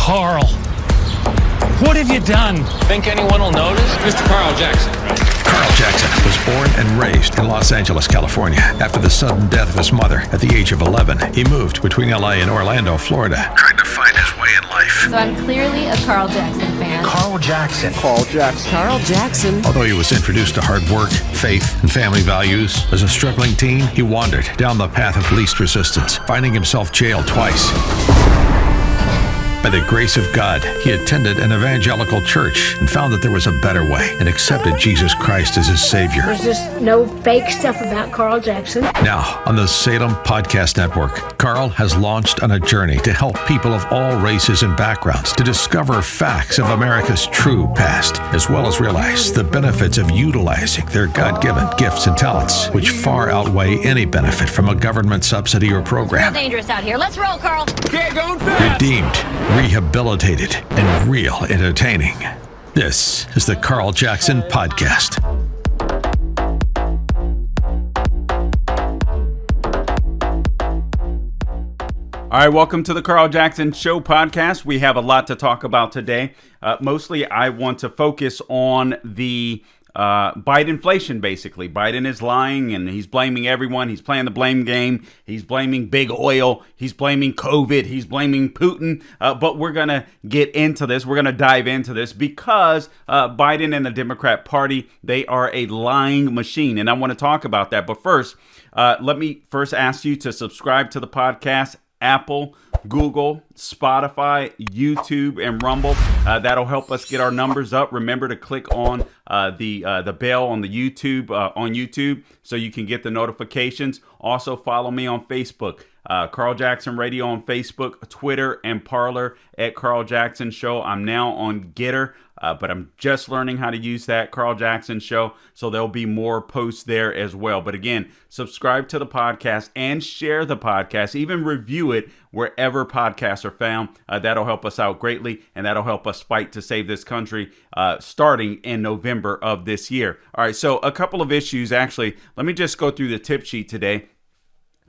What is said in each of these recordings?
Carl, what have you done? Think anyone will notice? Mr. Carl Jackson, right? Carl Jackson was born and raised in Los Angeles, California. After the sudden death of his mother at the age of 11, he moved between LA and Orlando, Florida, trying to find his way in life. So I'm clearly a Carl Jackson fan. Carl Jackson. Carl Jackson. Carl Jackson. Although he was introduced to hard work, faith, and family values, as a struggling teen, he wandered down the path of least resistance, finding himself jailed twice. By the grace of God, he attended an evangelical church and found that there was a better way and accepted Jesus Christ as his Savior. There's just no fake stuff about Carl Jackson. Now, on the Salem Podcast Network, Carl has launched on a journey to help people of all races and backgrounds to discover facts of America's true past, as well as realize the benefits of utilizing their God-given gifts and talents, which far outweigh any benefit from a government subsidy or program. Real dangerous out here. Let's roll, Carl. Get going fast! Redeemed, rehabilitated, and real entertaining. This is the Carl Jackson Podcast. All right, welcome to the Carl Jackson Show podcast. We have a lot to talk about today. Mostly, I want to focus on the Biden-inflation, basically. Biden is lying, and he's blaming everyone. He's playing the blame game. He's blaming big oil. He's blaming COVID. He's blaming Putin. But we're going to get into this. We're going to dive into this because Biden and the Democrat Party, they are a lying machine. And I want to talk about that. But first, let me first ask you to subscribe to the podcast. Apple, Google, Spotify, YouTube, and Rumble. That'll help us get our numbers up. Remember to click on the bell on the YouTube so you can get the notifications. Also follow me on Facebook, Carl Jackson Radio on Facebook, Twitter, and Parler at Carl Jackson Show. I'm now on Getter, but I'm just learning how to use that, Carl Jackson Show. So there'll be more posts there as well. But again, subscribe to the podcast and share the podcast, even review it wherever podcasts are found. That'll help us out greatly, and that'll help us fight to save this country starting in November of this year. All right, so a couple of issues, actually. Let me just go through the tip sheet today,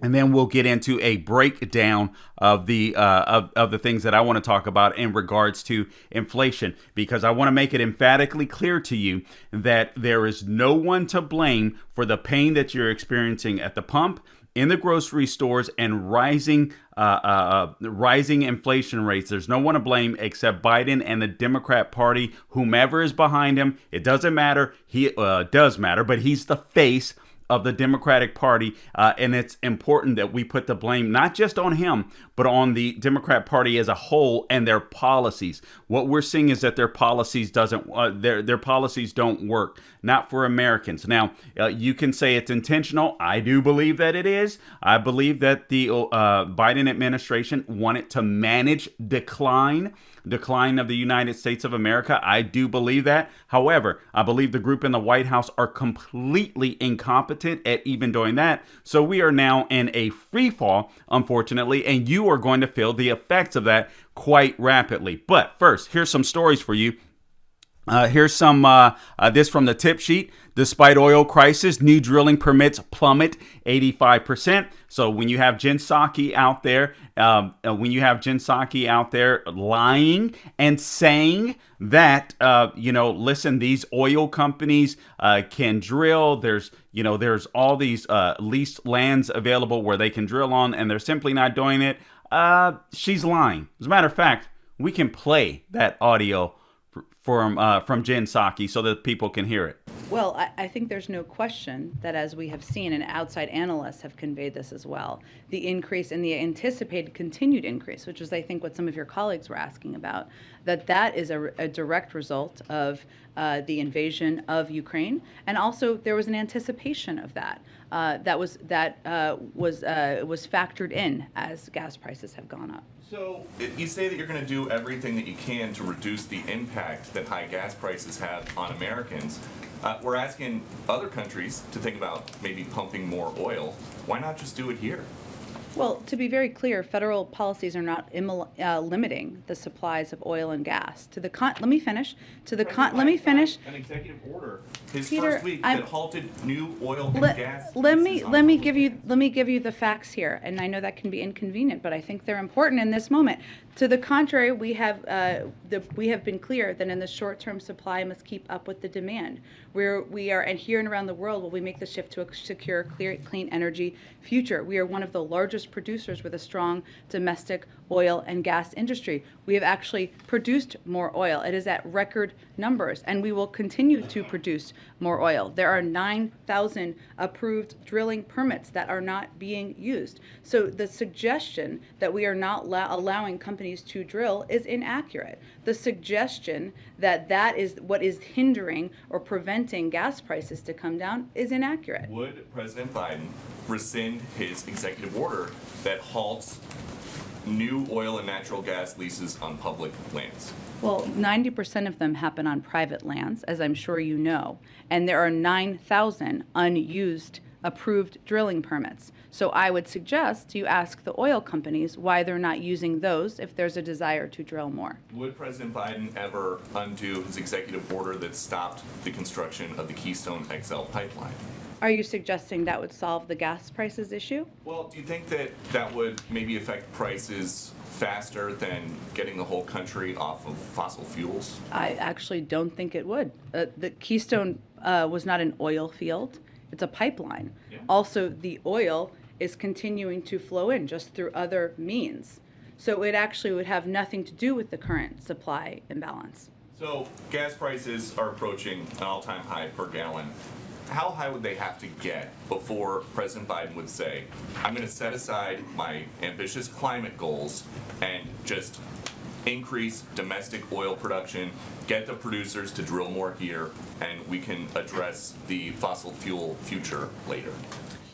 and then we'll get into a breakdown of the things that I want to talk about in regards to inflation, because I want to make it emphatically clear to you that there is no one to blame for the pain that you're experiencing at the pump, in the grocery stores, and rising inflation rates. There's no one to blame except Biden and the Democrat Party, whomever is behind him. It doesn't matter. He does matter, but he's the face of the Democratic Party, and it's important that we put the blame not just on him, but on the Democrat Party as a whole and their policies. What we're seeing is that their policies their policies don't work, not for Americans. Now, you can say it's intentional. I do believe that it is. I believe that the Biden administration wanted to manage decline of the United States of America. I do believe that. However, I believe the group in the White House are completely incompetent at even doing that. So we are now in a free fall, unfortunately, and you are going to feel the effects of that quite rapidly. But first, here's some stories for you. Here's some this from the tip sheet. Despite oil crisis, new drilling permits plummet 85%. So when you have Jen Psaki out there, lying and saying that listen, these oil companies can drill. There's all these leased lands available where they can drill on, and they're simply not doing it. She's lying. As a matter of fact, we can play that audio from Jen Psaki so that people can hear it. Well, I think there's no question that, as we have seen, and outside analysts have conveyed this as well, the increase in the anticipated continued increase, which is, I think, what some of your colleagues were asking about, that is a direct result of the invasion of Ukraine, and also there was an anticipation of that. That was factored in as gas prices have gone up. So you say that you're going to do everything that you can to reduce the impact that high gas prices have on Americans. We're asking other countries to think about maybe pumping more oil. Why not just do it here? Well, to be very clear, federal policies are not limiting the supplies of oil and gas. Let me finish. Let me finish. An executive order his Peter, first week that halted new oil and gas. Let me leases on give you the facts here, and I know that can be inconvenient, but I think they're important in this moment. To the contrary, we have been clear that in the short term, supply must keep up with the demand. We are, and here and around the world, will we make the shift to a secure, clean energy future. We are one of the largest producers with a strong domestic oil and gas industry. We have actually produced more oil. It is at record numbers, and we will continue to produce more oil. There are 9,000 approved drilling permits that are not being used. So the suggestion that we are not allowing companies to drill is inaccurate. The suggestion that that is what is hindering or preventing gas prices to come down is inaccurate. Would President Biden rescind his executive order that halts new oil and natural gas leases on public lands? Well, 90% of them happen on private lands, as I'm sure you know, and there are 9,000 unused approved drilling permits. So I would suggest you ask the oil companies why they're not using those if there's a desire to drill more. Would President Biden ever undo his executive order that stopped the construction of the Keystone XL pipeline? Are you suggesting that would solve the gas prices issue? Well, do you think that that would maybe affect prices faster than getting the whole country off of fossil fuels? I actually don't think it would. The Keystone was not an oil field. It's a pipeline. Yeah. Also, the oil is continuing to flow in just through other means. So it actually would have nothing to do with the current supply imbalance. So gas prices are approaching an all-time high per gallon. How high would they have to get before President Biden would say, I'm going to set aside my ambitious climate goals and just increase domestic oil production, get the producers to drill more here, and we can address the fossil fuel future later?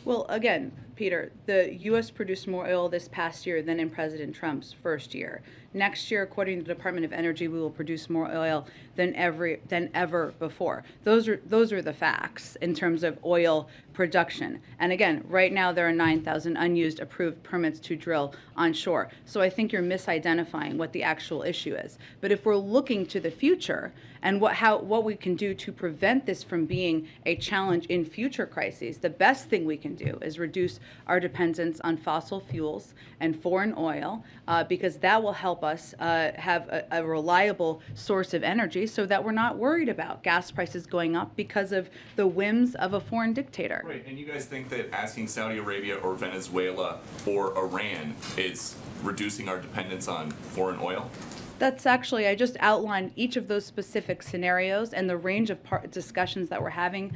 Well, again, Peter, the U.S. produced more oil this past year than in President Trump's first year. Next year, according to the Department of Energy, we will produce more oil than ever before. Those are the facts in terms of oil production. And again, right now there are 9,000 unused approved permits to drill onshore. So I think you're misidentifying what the actual issue is. But if we're looking to the future and what we can do to prevent this from being a challenge in future crises, the best thing we can do is reduce our dependence on fossil fuels and foreign oil, because that will help us have a reliable source of energy so that we're not worried about gas prices going up because of the whims of a foreign dictator. Right, and you guys think that asking Saudi Arabia or Venezuela or Iran is reducing our dependence on foreign oil? That's actually, I just outlined each of those specific scenarios and the range of discussions that we're having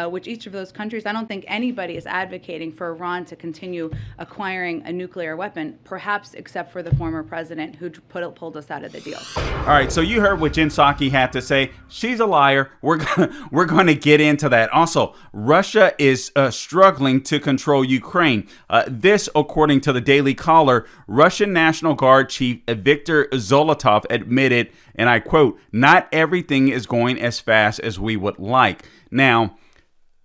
with each of those countries. I don't think anybody is advocating for Iran to continue acquiring a nuclear weapon, perhaps except for the former president who pulled us out of the deal. All right, so you heard what Jen Psaki had to say. She's a liar. We're going to get into that. Also, Russia is struggling to control Ukraine. This, according to the Daily Caller, Russian National Guard Chief Viktor Zolotov admitted, and I quote, "Not everything is going as fast as we would like." Now,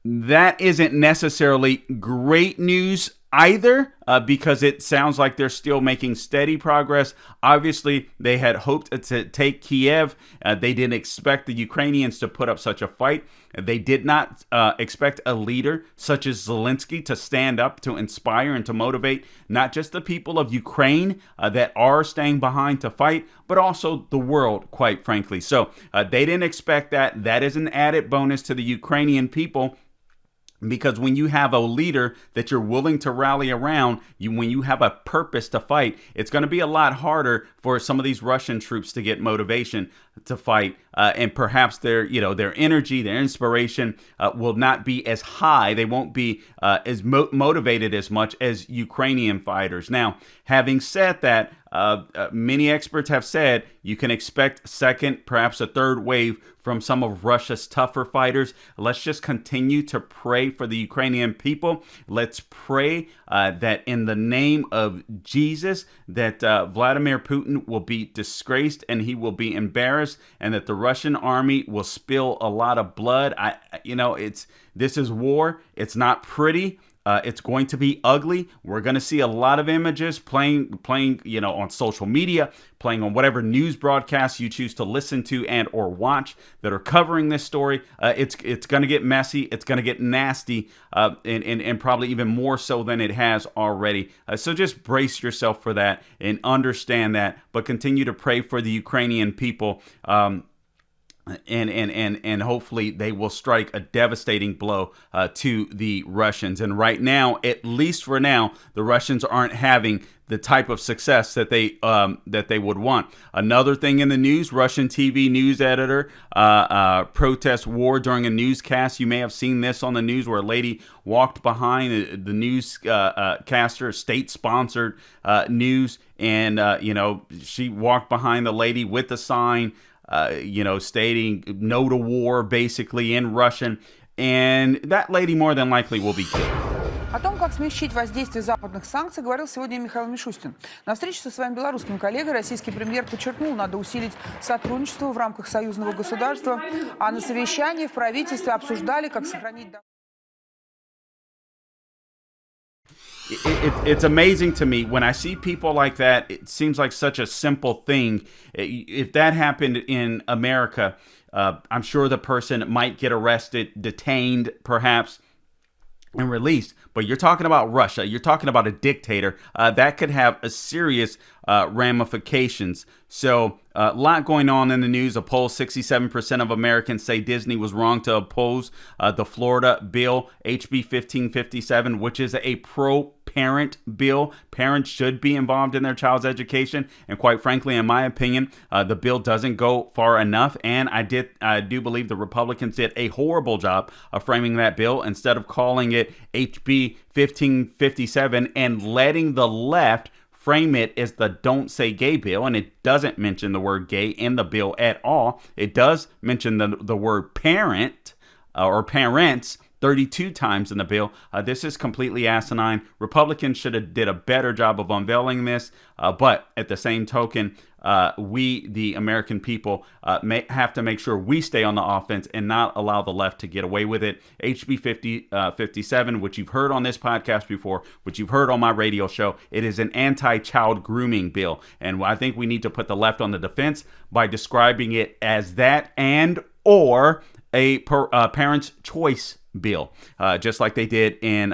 that isn't necessarily great news either, because it sounds like they're still making steady progress. Obviously, they had hoped to take Kiev. They didn't expect the Ukrainians to put up such a fight. They did not expect a leader such as Zelensky to stand up, to inspire and to motivate not just the people of Ukraine that are staying behind to fight, but also the world, quite frankly. So they didn't expect that. That is an added bonus to the Ukrainian people. Because when you have a leader that you're willing to rally around, when you have a purpose to fight, it's going to be a lot harder for some of these Russian troops to get motivation to fight. And perhaps their energy, their inspiration will not be as high. They won't be as motivated as much as Ukrainian fighters. Now, having said that, many experts have said you can expect second, perhaps a third wave from some of Russia's tougher fighters. Let's just continue to pray for the Ukrainian people. Let's pray that in the name of Jesus, that Vladimir Putin will be disgraced and he will be embarrassed, and that the Russian army will spill a lot of blood. This is war. It's not pretty. It's going to be ugly. We're going to see a lot of images playing, on social media, playing on whatever news broadcasts you choose to listen to and or watch that are covering this story. It's going to get messy. It's going to get nasty, and probably even more so than it has already. So just brace yourself for that and understand that, but continue to pray for the Ukrainian people. And hopefully they will strike a devastating blow to the Russians. And right now, at least for now, the Russians aren't having the type of success that they would want. Another thing in the news: Russian TV news editor protests war during a newscast. You may have seen this on the news, where a lady walked behind the newscaster, state-sponsored news, and she walked behind the lady with a sign. Stating no to war, basically, in Russian. And that lady more than likely will be killed. О том, как смягчить воздействие западных санкций, говорил сегодня Михаил Мишустин. На встрече со своим белорусским коллегой российский премьер подчеркнул, надо усилить сотрудничество в рамках союзного государства, а на совещании в правительстве обсуждали, как сохранить... It's amazing to me when I see people like that. It seems like such a simple thing. If that happened in America, I'm sure the person might get arrested, detained, perhaps, and released. But you're talking about Russia. You're talking about a dictator. That could have a serious ramifications. So a lot going on in the news. A poll: 67% of Americans say Disney was wrong to oppose the Florida bill, HB 1557, which is a pro-parent bill. Parents should be involved in their child's education. And quite frankly, in my opinion, the bill doesn't go far enough. And I do believe the Republicans did a horrible job of framing that bill. Instead of calling it HB 1557 and letting the left frame it as the Don't Say Gay bill, and it doesn't mention the word gay in the bill at all. It does mention the word parent or parents 32 times in the bill. This is completely asinine. Republicans should have did a better job of unveiling this, but at the same token, we, the American people, may have to make sure we stay on the offense and not allow the left to get away with it. HB 57, which you've heard on this podcast before, which you've heard on my radio show, it is an anti-child grooming bill. And I think we need to put the left on the defense by describing it as that and or a parent's choice bill, just like they did in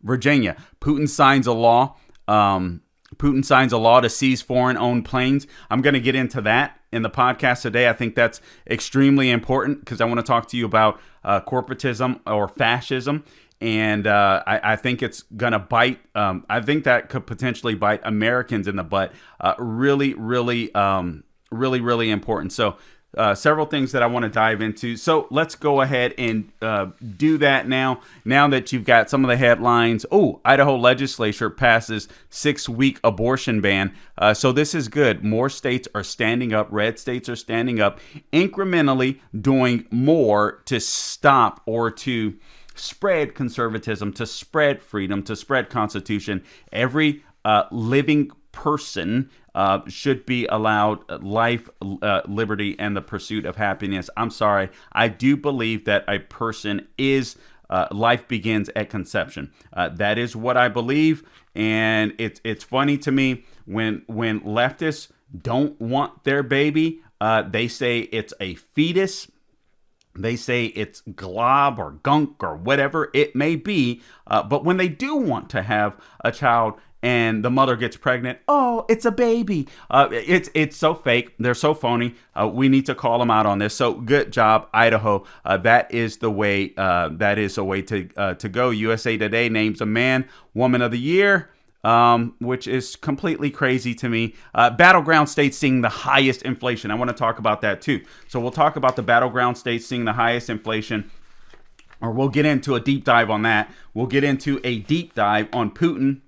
Virginia. Putin signs a law. Putin signs a law to seize foreign-owned planes. I'm going to get into that in the podcast today. I think that's extremely important because I want to talk to you about corporatism or fascism. And I think it's going to bite. I think that could potentially bite Americans in the butt. Really important. So several things that I want to dive into. So let's go ahead and do that now. Now that you've got some of the headlines. Oh, Idaho legislature passes 6-week abortion ban. So this is good. More states are standing up. Red states are standing up, incrementally doing more to stop or to spread conservatism, to spread freedom, to spread constitution. Every living person should be allowed life, liberty, and the pursuit of happiness. I'm sorry. I do believe that a person is, life begins at conception. That is what I believe. And it's funny to me when leftists don't want their baby, they say it's a fetus. They say it's glob or gunk or whatever it may be. But when they do want to have a child and the mother gets pregnant, oh, it's a baby. It's so fake. They're so phony. We need to call them out on this. So good job, Idaho. That is the way. That is a way to go. USA Today names a man Woman of the Year. Which is completely crazy to me. Battleground states seeing the highest inflation. I want to talk about that too. So we'll talk about the battleground states seeing the highest inflation, or we'll get into a deep dive on that. We'll get into a deep dive on Putin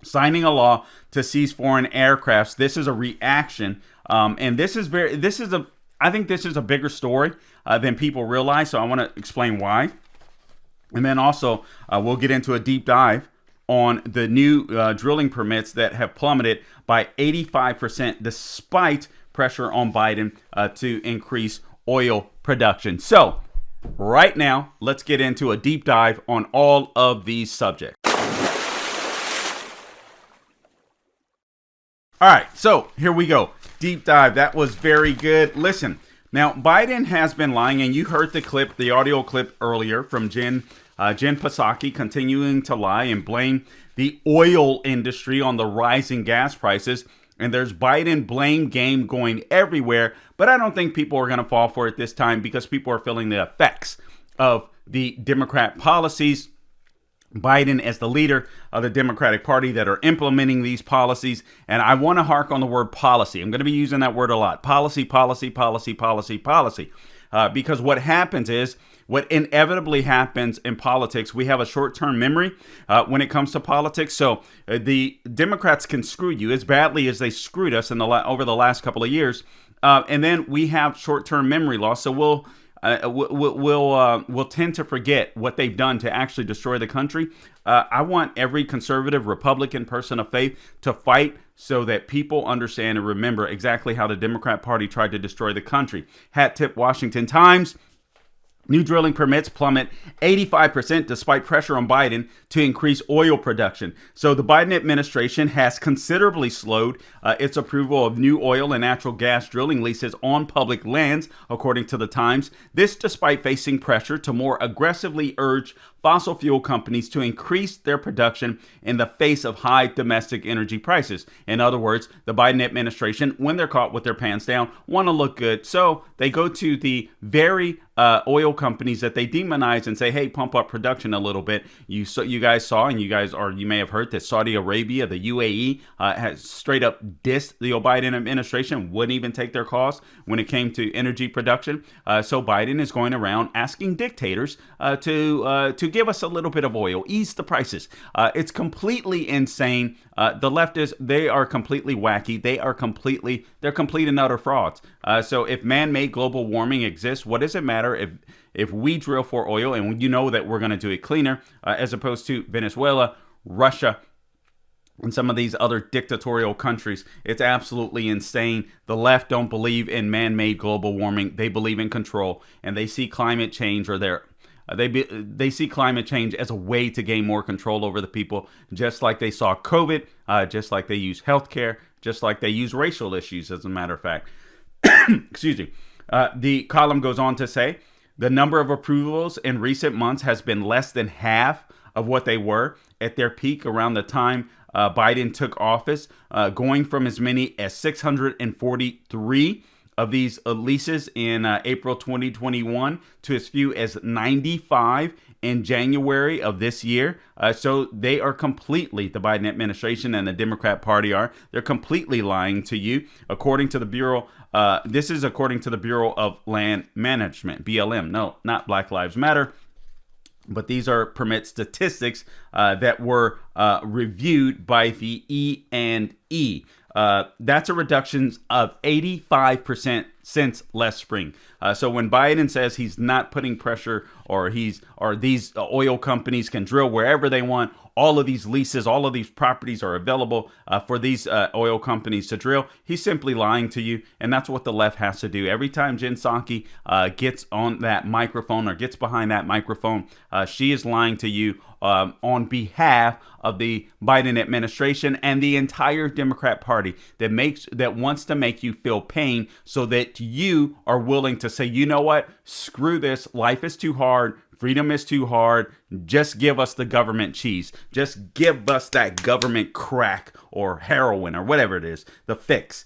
signing a law to seize foreign aircrafts. This is a reaction, and I think this is a bigger story than people realize. So I want to explain why, and then also we'll get into a deep dive on the new drilling permits that have plummeted by 85% despite pressure on Biden to increase oil production. So right now, let's get into a deep dive on all of these subjects. All right, so here we go. Deep dive. That was very good. Listen, now Biden has been lying, and you heard the clip, the audio clip earlier from Jen Psaki continuing to lie and blame the oil industry on the rising gas prices. And there's Biden blame game going everywhere. But I don't think people are going to fall for it this time because people are feeling the effects of the Democrat policies. Biden as the leader of the Democratic Party that are implementing these policies. And I want to hark on the word policy. I'm going to be using that word a lot. Policy. Because what happens is, what inevitably happens in politics, we have a short-term memory when it comes to politics. So the Democrats can screw you as badly as they screwed us over the last couple of years. And then we have short-term memory loss. So we'll tend to forget what they've done to actually destroy the country. I want every conservative Republican person of faith to fight so that people understand and remember exactly how the Democrat Party tried to destroy the country. Hat tip Washington Times. New drilling permits plummet 85% despite pressure on Biden to increase oil production. So the Biden administration has considerably slowed its approval of new oil and natural gas drilling leases on public lands, according to the Times. This despite facing pressure to more aggressively urge fossil fuel companies to increase their production in the face of high domestic energy prices. In other words, the Biden administration, when they're caught with their pants down, want to look good. So they go to the very oil companies that they demonize and say, hey, pump up production a little bit. You guys saw, and you may have heard that Saudi Arabia, the UAE, has straight up dissed the Biden administration, wouldn't even take their calls when it came to energy production. So Biden is going around asking dictators to give us a little bit of oil, ease the prices. It's completely insane. The leftists, they are completely wacky. They're complete and utter frauds. So if man-made global warming exists, what does it matter if we drill for oil and you know that we're going to do it cleaner as opposed to Venezuela, Russia, and some of these other dictatorial countries? It's absolutely insane. The left don't believe in man-made global warming. They believe in control, and they see climate change they see climate change as a way to gain more control over the people, just like they saw COVID, just like they use healthcare, just like they use racial issues, as a matter of fact. Excuse me. The column goes on to say, the number of approvals in recent months has been less than half of what they were at their peak around the time Biden took office, going from as many as 643 of these leases in April 2021 to as few as 95 in January of this year. So they are completely, the Biden administration and the Democrat Party they're completely lying to you. According to the Bureau, this is according to the Bureau of Land Management, BLM. No, not Black Lives Matter. But these are permit statistics that were reviewed by the E&E. That's a reduction of 85% since last spring. So when Biden says he's not putting pressure, or these oil companies can drill wherever they want, all of these leases, all of these properties are available for these oil companies to drill, he's simply lying to you. And that's what the left has to do. Every time Jen Psaki gets on that microphone or gets behind that microphone, she is lying to you on behalf of the Biden administration and the entire Democrat Party that wants to make you feel pain so that you are willing to say, you know what, screw this, life is too hard, freedom is too hard, just give us the government cheese, just give us that government crack or heroin or whatever it is, the fix,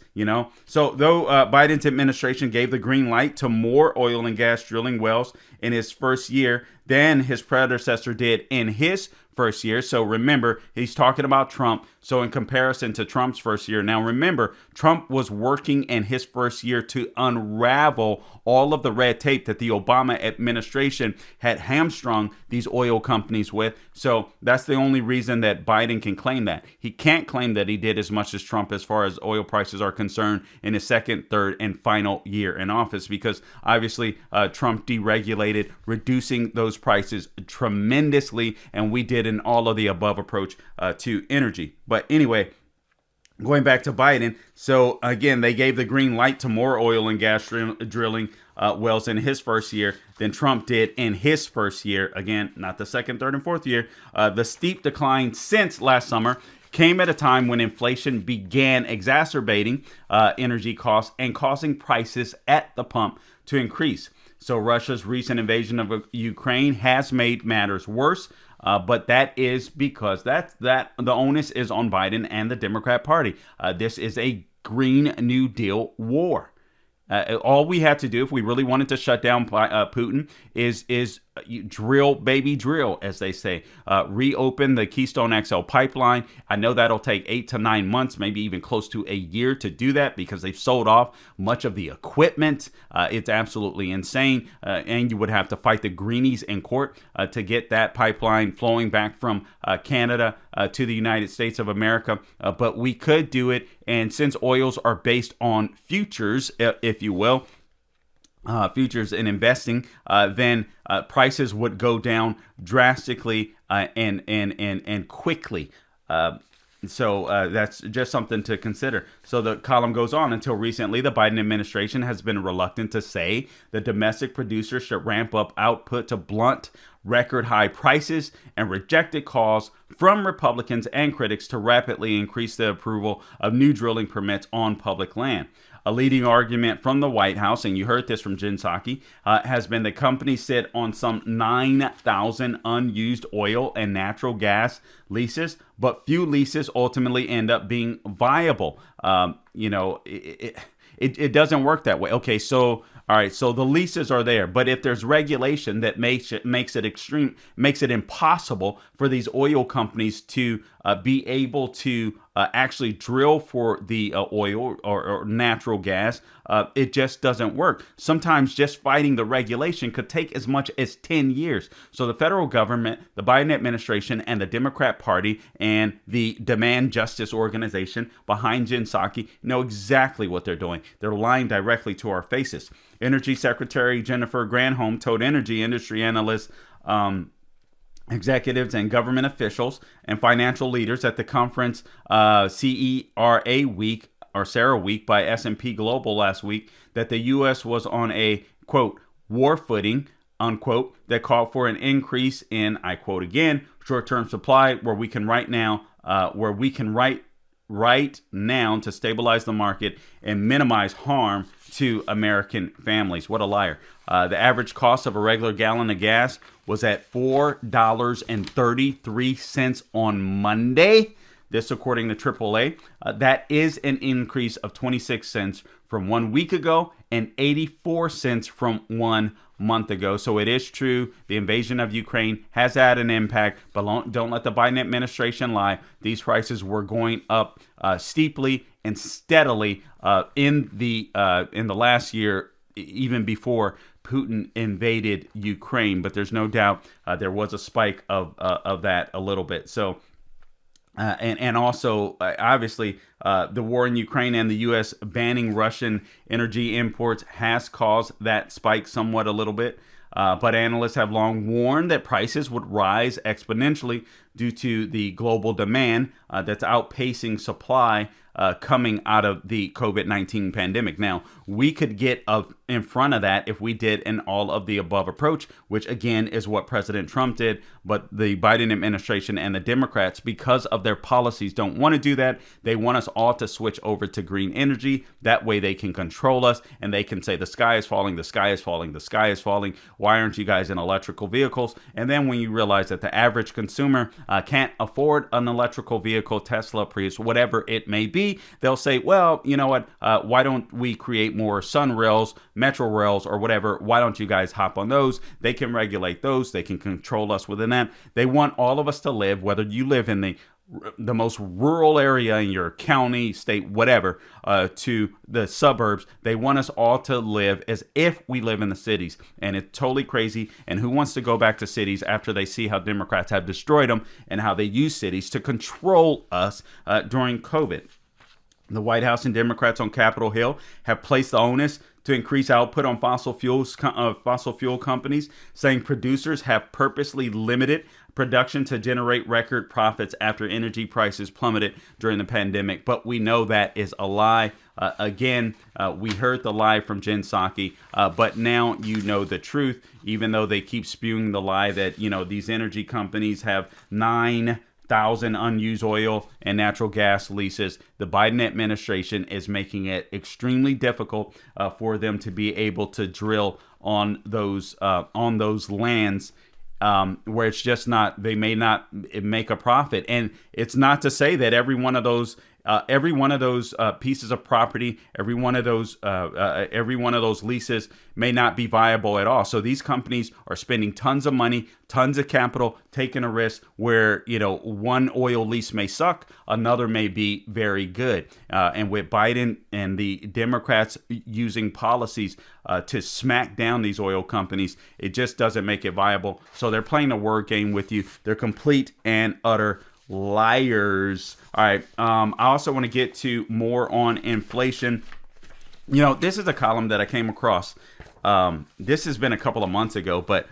So though Biden's administration gave the green light to more oil and gas drilling wells in his first year than his predecessor did in his first year. So remember, he's talking about Trump. So in comparison to Trump's first year, now remember, Trump was working in his first year to unravel all of the red tape that the Obama administration had hamstrung these oil companies with. So that's the only reason that Biden can claim that. He can't claim that he did as much as Trump as far as oil prices are concerned in his second, third, and final year in office, because obviously Trump deregulated, reducing those prices tremendously, and we did an all of the above approach to energy. But anyway, going back to Biden, so again, they gave the green light to more oil and gas drilling wells in his first year than Trump did in his first year. Again, not the second, third, and fourth year. The steep decline since last summer came at a time when inflation began exacerbating energy costs and causing prices at the pump to increase. So Russia's recent invasion of Ukraine has made matters worse, but that is because that the onus is on Biden and the Democrat Party. This is a Green New Deal war. All we had to do if we really wanted to shut down Putin is drill, baby, drill, as they say. Reopen the Keystone XL pipeline. I know that'll take 8 to 9 months, maybe even close to a year to do that because they've sold off much of the equipment. It's absolutely insane. And you would have to fight the greenies in court to get that pipeline flowing back from Canada to the United States of America. But we could do it. And since oils are based on futures, if you will, futures in investing, then prices would go down drastically and quickly. So that's just something to consider. So the column goes on. Until recently, the Biden administration has been reluctant to say that domestic producers should ramp up output to blunt record high prices and rejected calls from Republicans and critics to rapidly increase the approval of new drilling permits on public land. A leading argument from the White House, and you heard this from Jen Psaki, has been that companies sit on some 9,000 unused oil and natural gas leases, but few leases ultimately end up being viable. It doesn't work that way. Okay, so all right, so the leases are there, but if there's regulation that makes it impossible for these oil companies to be able to actually drill for the oil or natural gas, it just doesn't work. Sometimes just fighting the regulation could take as much as 10 years. So the federal government, the Biden administration, and the Democrat Party and the Demand Justice Organization behind Jen Psaki know exactly what they're doing. They're lying directly to our faces. Energy Secretary Jennifer Granholm told energy industry analysts, executives and government officials and financial leaders at the conference CERA Week or Sarah Week by S&P Global last week that the U.S. was on a, quote, war footing, unquote, that called for an increase in, I quote again, short-term supply where we can right now to stabilize the market and minimize harm to American families. What a liar. The average cost of a regular gallon of gas was at $4.33 on Monday. This according to AAA. That is an increase of 26 cents from 1 week ago and 84 cents from 1 month ago. So it is true. The invasion of Ukraine has had an impact, but don't let the Biden administration lie. These prices were going up steeply and steadily in the last year, even before Putin invaded Ukraine. But there's no doubt there was a spike of that a little bit. So. And also, obviously, the war in Ukraine and the U.S. banning Russian energy imports has caused that spike somewhat a little bit. But analysts have long warned that prices would rise exponentially due to the global demand that's outpacing supply coming out of the COVID-19 pandemic. Now, we could get in front of that if we did an all of the above approach, which again is what President Trump did. But the Biden administration and the Democrats, because of their policies, don't want to do that. They want us all to switch over to green energy. That way they can control us and they can say the sky is falling, the sky is falling, the sky is falling. Why aren't you guys in electrical vehicles? And then when you realize that the average consumer can't afford an electrical vehicle, Tesla, Prius, whatever it may be, they'll say, well, you know what? Why don't we create more sun rails, metro rails, or whatever? Why don't you guys hop on those? They can regulate those. They can control us within that. They want all of us to live, whether you live in the most rural area in your county, state, whatever, to the suburbs. They want us all to live as if we live in the cities. And it's totally crazy. And who wants to go back to cities after they see how Democrats have destroyed them and how they use cities to control us during COVID? The White House and Democrats on Capitol Hill have placed the onus to increase output on fossil fuel companies, saying producers have purposely limited production to generate record profits after energy prices plummeted during the pandemic. But we know that is a lie. Again, we heard the lie from Jen Psaki, but now you know the truth, even though they keep spewing the lie that, these energy companies have 9,000 unused oil and natural gas leases. The Biden administration is making it extremely difficult for them to be able to drill on those lands where it's just not, they may not make a profit. And it's not to say that every one of those pieces of property, every one of those leases may not be viable at all. So these companies are spending tons of money, tons of capital, taking a risk where, one oil lease may suck, another may be very good. And with Biden and the Democrats using policies to smack down these oil companies, it just doesn't make it viable. So they're playing a word game with you. They're complete and utter liars. All right. I also want to get to more on inflation. This is a column that I came across. This has been a couple of months ago, but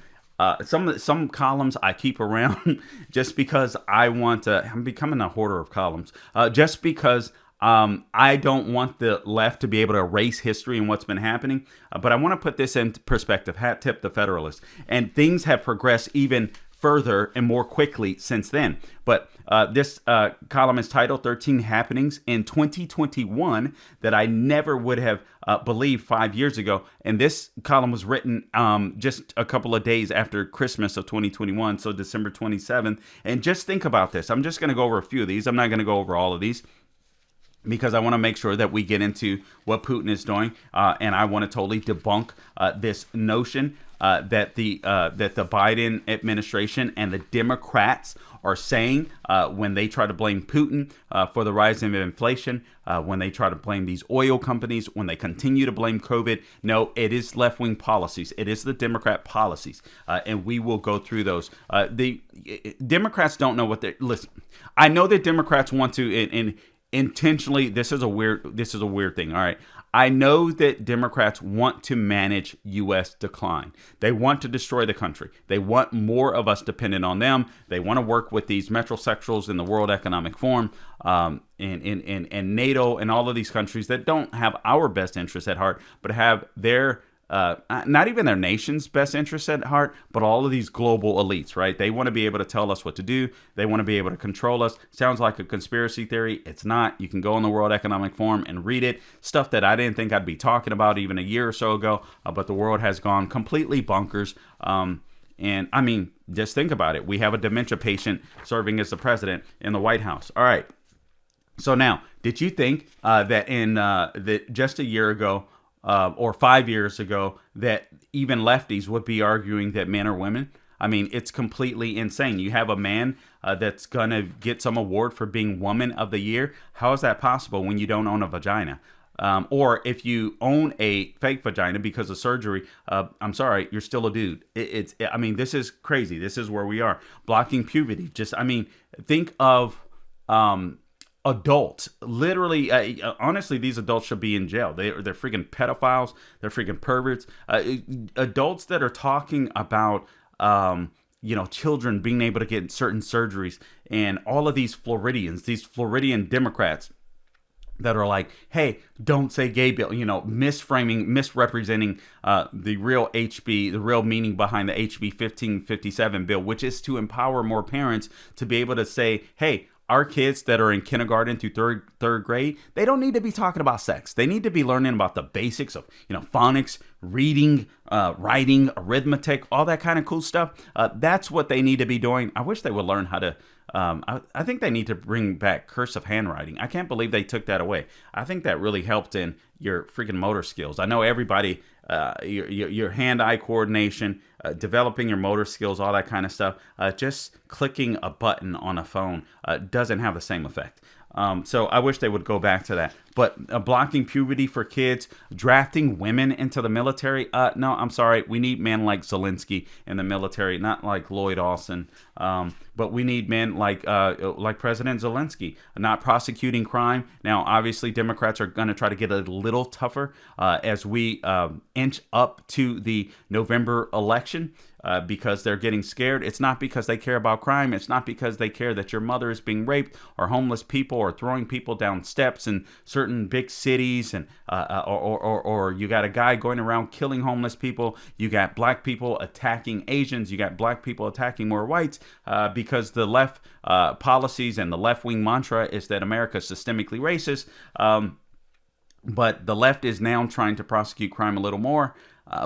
some columns I keep around just because I'm becoming a hoarder of columns. Just because I don't want the left to be able to erase history and what's been happening. But I want to put this in perspective. Hat tip the Federalist. And things have progressed even further and more quickly since then. But this column is titled 13 Happenings in 2021 that I never would have believed 5 years ago. And this column was written just a couple of days after Christmas of 2021, so December 27th. And just think about this. I'm just going to go over a few of these. I'm not going to go over all of these, because I want to make sure that we get into what Putin is doing. And I want to totally debunk this notion that the Biden administration and the Democrats are saying when they try to blame Putin for the rise in inflation, when they try to blame these oil companies, when they continue to blame COVID. No, it is left-wing policies. It is the Democrat policies. And we will go through those. The Democrats don't know what they're... Listen, I know that Democrats want to... intentionally, this is a weird thing. All right. I know that Democrats want to manage U.S. decline. They want to destroy the country. They want more of us dependent on them. They want to work with these metrosexuals in the World Economic Forum, and NATO and all of these countries that don't have our best interests at heart, but have their not even their nation's best interests at heart, but all of these global elites, right? They want to be able to tell us what to do. They want to be able to control us. Sounds like a conspiracy theory. It's not. You can go on the World Economic Forum and read it. Stuff that I didn't think I'd be talking about even a year or so ago, but the world has gone completely bonkers. And I mean, just think about it. We have a dementia patient serving as the president in the White House. All right. So now, did you think that in just a year ago, or 5 years ago, that even lefties would be arguing that men are women? I mean, it's completely insane. You have a man that's going to get some award for being Woman of the Year. How is that possible when you don't own a vagina? Or if you own a fake vagina because of surgery, I'm sorry, you're still a dude. I mean, this is crazy. This is where we are. Blocking puberty. Think of... adults, literally, honestly, these adults should be in jail. They're freaking pedophiles. They're freaking perverts. Adults that are talking about, children being able to get certain surgeries, and all of these Floridian Democrats that are like, hey, don't say gay bill, misrepresenting the real meaning behind the HB 1557 bill, which is to empower more parents to be able to say, hey, our kids that are in kindergarten through third grade, they don't need to be talking about sex. They need to be learning about the basics of, phonics, reading, writing, arithmetic, all that kind of cool stuff. That's what they need to be doing. I wish they would learn how to. I think they need to bring back cursive handwriting. I can't believe they took that away. I think that really helped in your freaking motor skills. I know everybody, your hand-eye coordination, developing your motor skills, all that kind of stuff. Just clicking a button on a phone doesn't have the same effect. So I wish they would go back to that. But blocking puberty for kids, drafting women into the military. No, I'm sorry. We need men like Zelensky in the military, not like Lloyd Austin. But we need men like President Zelensky, not prosecuting crime. Now, obviously, Democrats are going to try to get a little tougher as we inch up to the November election. because they're getting scared. It's not because they care about crime. It's not because they care that your mother is being raped, or homeless people are throwing people down steps in certain big cities, and or you got a guy going around killing homeless people. You got black people attacking Asians. You got black people attacking more whites because the left policies and the left-wing mantra is that America is systemically racist. But the left is now trying to prosecute crime a little more.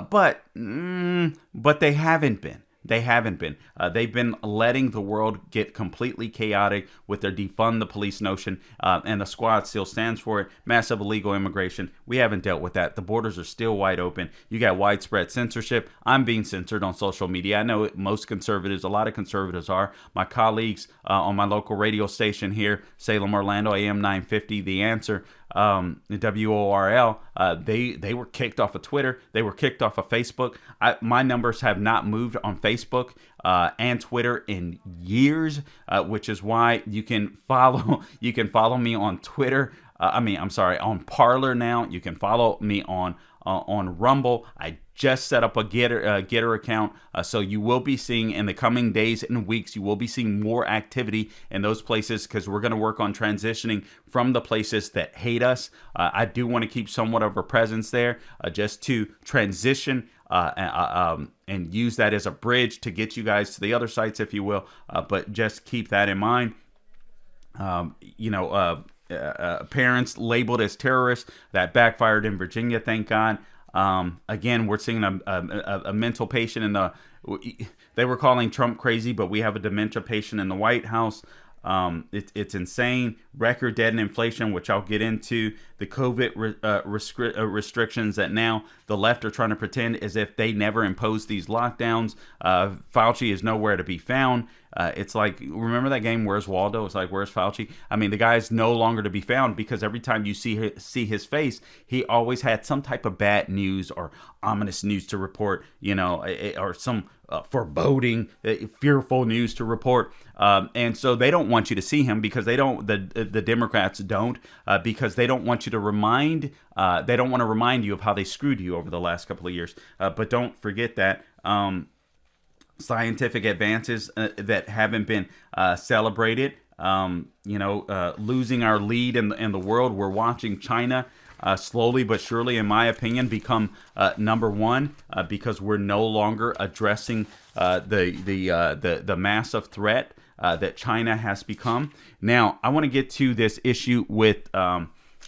But they haven't been. They haven't been. They've been letting the world get completely chaotic with their defund the police notion, and the squad still stands for it. Massive illegal immigration. We haven't dealt with that. The borders are still wide open. You got widespread censorship. I'm being censored on social media. I know most conservatives, a lot of conservatives are. My colleagues on my local radio station here, Salem, Orlando, AM 950, The Answer, WORL, they were kicked off of Twitter. They were kicked off of Facebook. My numbers have not moved on Facebook and Twitter in years, which is why you can follow me on Twitter. On Parler now. You can follow me on Rumble. I just set up a Getter account, so you will be seeing in the coming days and weeks, you will be seeing more activity in those places, because we're going to work on transitioning from the places that hate us. I do want to keep somewhat of a presence there, just to transition and use that as a bridge to get you guys to the other sites, if you will. But just keep that in mind. Parents labeled as terrorists, that backfired in Virginia, thank God. Again, we're seeing a mental patient they were calling Trump crazy, but we have a dementia patient in the White House. It's insane. Record debt and inflation, which I'll get into. The COVID restrictions that now the left are trying to pretend as if they never imposed these lockdowns. Fauci is nowhere to be found. It's like, remember that game, Where's Waldo? It's like, where's Fauci? I mean, the guy is no longer to be found, because every time you see his face, he always had some type of bad news or ominous news to report, or some foreboding, fearful news to report. And so they don't want you to see him, because the Democrats don't, because they don't want you to they don't want to remind you of how they screwed you over the last couple of years. But don't forget that scientific advances that haven't been celebrated, losing our lead in the world. We're watching China slowly but surely, in my opinion, become number one, because we're no longer addressing the massive threat that China has become. Now, I want to get to this issue with.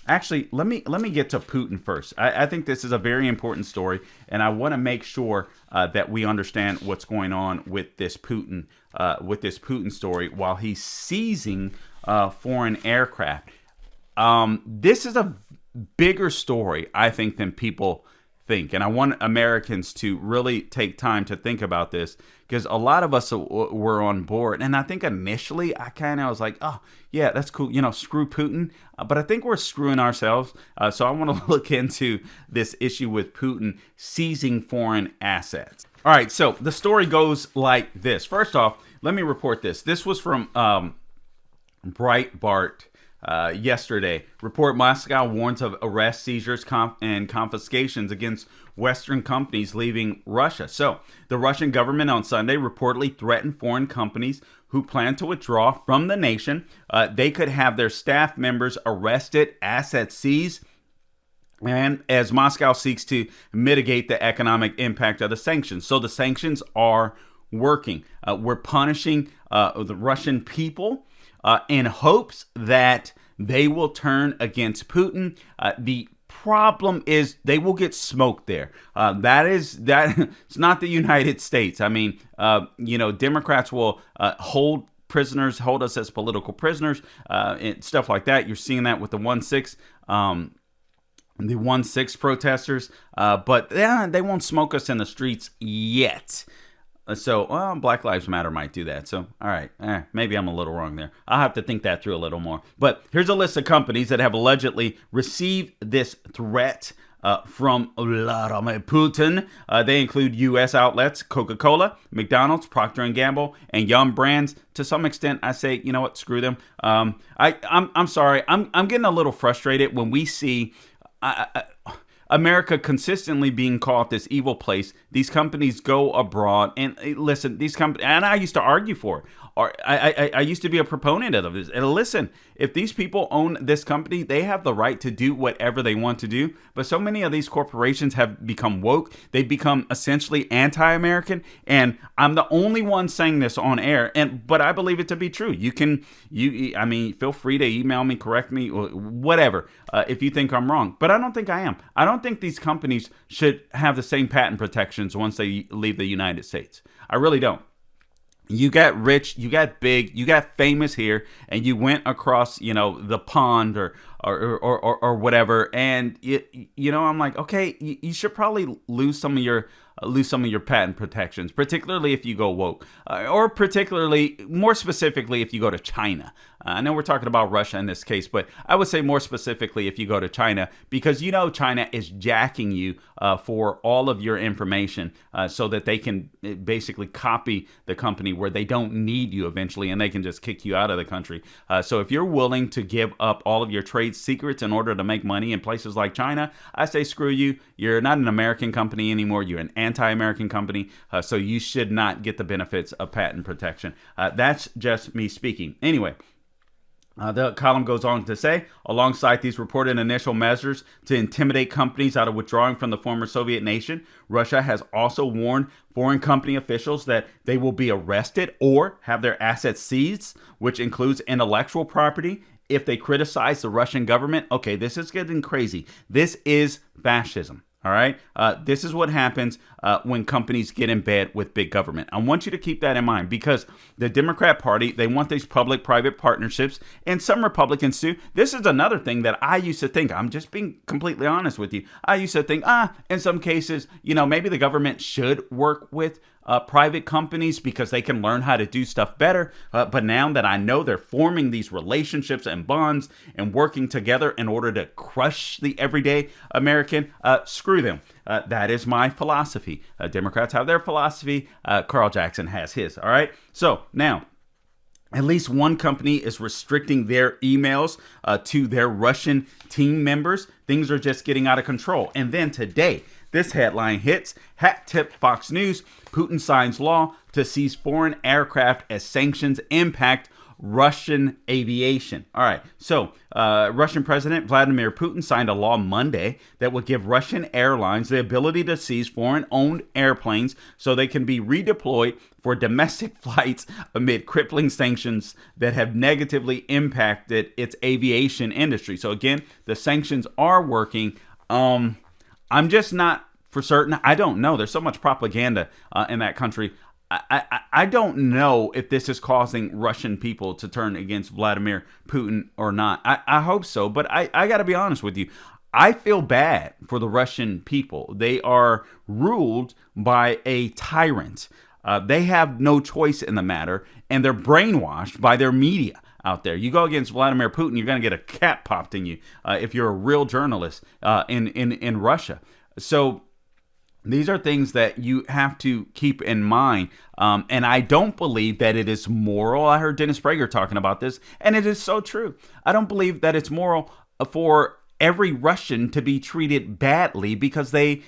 Actually, let me get to Putin first. I think this is a very important story, and I want to make sure that we understand what's going on with this Putin story while he's seizing foreign aircraft. This is a bigger story, I think, than people think, and I want Americans to really take time to think about this, because a lot of us were on board, and I think initially I kind of was like, oh yeah, that's cool, screw Putin, but I think we're screwing ourselves. So I want to look into this issue with Putin seizing foreign assets. All right, so the story goes like this. First off, let me report this. This was from Breitbart. Yesterday, report Moscow warns of arrests, seizures, and confiscations against Western companies leaving Russia. So, the Russian government on Sunday reportedly threatened foreign companies who plan to withdraw from the nation. They could have their staff members arrested, assets seized, and as Moscow seeks to mitigate the economic impact of the sanctions. So, the sanctions are working. We're punishing the Russian people in hopes that they will turn against Putin. The problem is they will get smoked there. It's not the United States. I mean, Democrats will hold us as political prisoners, and stuff like that. You're seeing that with the 1-6. The 1-6 protesters, but they won't smoke us in the streets yet. So, Black Lives Matter might do that. So, all right, maybe I'm a little wrong there. I'll have to think that through a little more. But here's a list of companies that have allegedly received this threat from Vladimir Putin. They include U.S. outlets, Coca-Cola, McDonald's, Procter & Gamble, and Yum Brands. To some extent, I say, you know what, screw them. I'm sorry. I'm getting a little frustrated when we see... America consistently being called this evil place, these companies go abroad and listen, these companies, and I used to argue for it. Or I used to be a proponent of this. And listen, if these people own this company, they have the right to do whatever they want to do. But so many of these corporations have become woke. They've become essentially anti-American. And I'm the only one saying this on air. But I believe it to be true. I mean, feel free to email me, correct me, whatever, if you think I'm wrong. But I don't think I am. I don't think these companies should have the same patent protections once they leave the United States. I really don't. You got rich, you got big, you got famous here, and you went across, the pond or whatever. And I'm like, okay, you should probably lose some of your patent protections, particularly if you go woke, or particularly more specifically if you go to China. I know we're talking about Russia in this case, but I would say more specifically if you go to China, because China is jacking you for all of your information so that they can basically copy the company where they don't need you eventually, and they can just kick you out of the country. So if you're willing to give up all of your trade secrets in order to make money in places like China, I say screw you. You're not an American company anymore. You're an anti-American company, so you should not get the benefits of patent protection. That's just me speaking. Anyway, the column goes on to say, alongside these reported initial measures to intimidate companies out of withdrawing from the former Soviet nation, Russia has also warned foreign company officials that they will be arrested or have their assets seized, which includes intellectual property, if they criticize the Russian government. Okay, this is getting crazy. This is fascism. All right. This is what happens when companies get in bed with big government. I want you to keep that in mind, because the Democrat Party, they want these public-private partnerships, and some Republicans too. This is another thing that I used to think, I'm just being completely honest with you. I used to think, in some cases, maybe the government should work with private companies because they can learn how to do stuff better. But now that I know they're forming these relationships and bonds and working together in order to crush the everyday American, screw them. That is my philosophy. Democrats have their philosophy. Carl Jackson has his. All right. So now, at least one company is restricting their emails to their Russian team members. Things are just getting out of control. And then today, this headline hits. Hat tip Fox News. Putin signs law to seize foreign aircraft as sanctions impact Russian aviation. All right. So Russian President Vladimir Putin signed a law Monday that would give Russian airlines the ability to seize foreign-owned airplanes so they can be redeployed for domestic flights amid crippling sanctions that have negatively impacted its aviation industry. So again, the sanctions are working. I'm just not for certain. I don't know. There's so much propaganda in that country. I don't know if this is causing Russian people to turn against Vladimir Putin or not. I hope so, but I got to be honest with you. I feel bad for the Russian people. They are ruled by a tyrant. They have no choice in the matter, and they're brainwashed by their media out there. You go against Vladimir Putin, you're going to get a cap popped in you if you're a real journalist in Russia. So these are things that you have to keep in mind. And I don't believe that it is moral. I heard Dennis Prager talking about this, and it is so true. I don't believe that it's moral for every Russian to be treated badly because they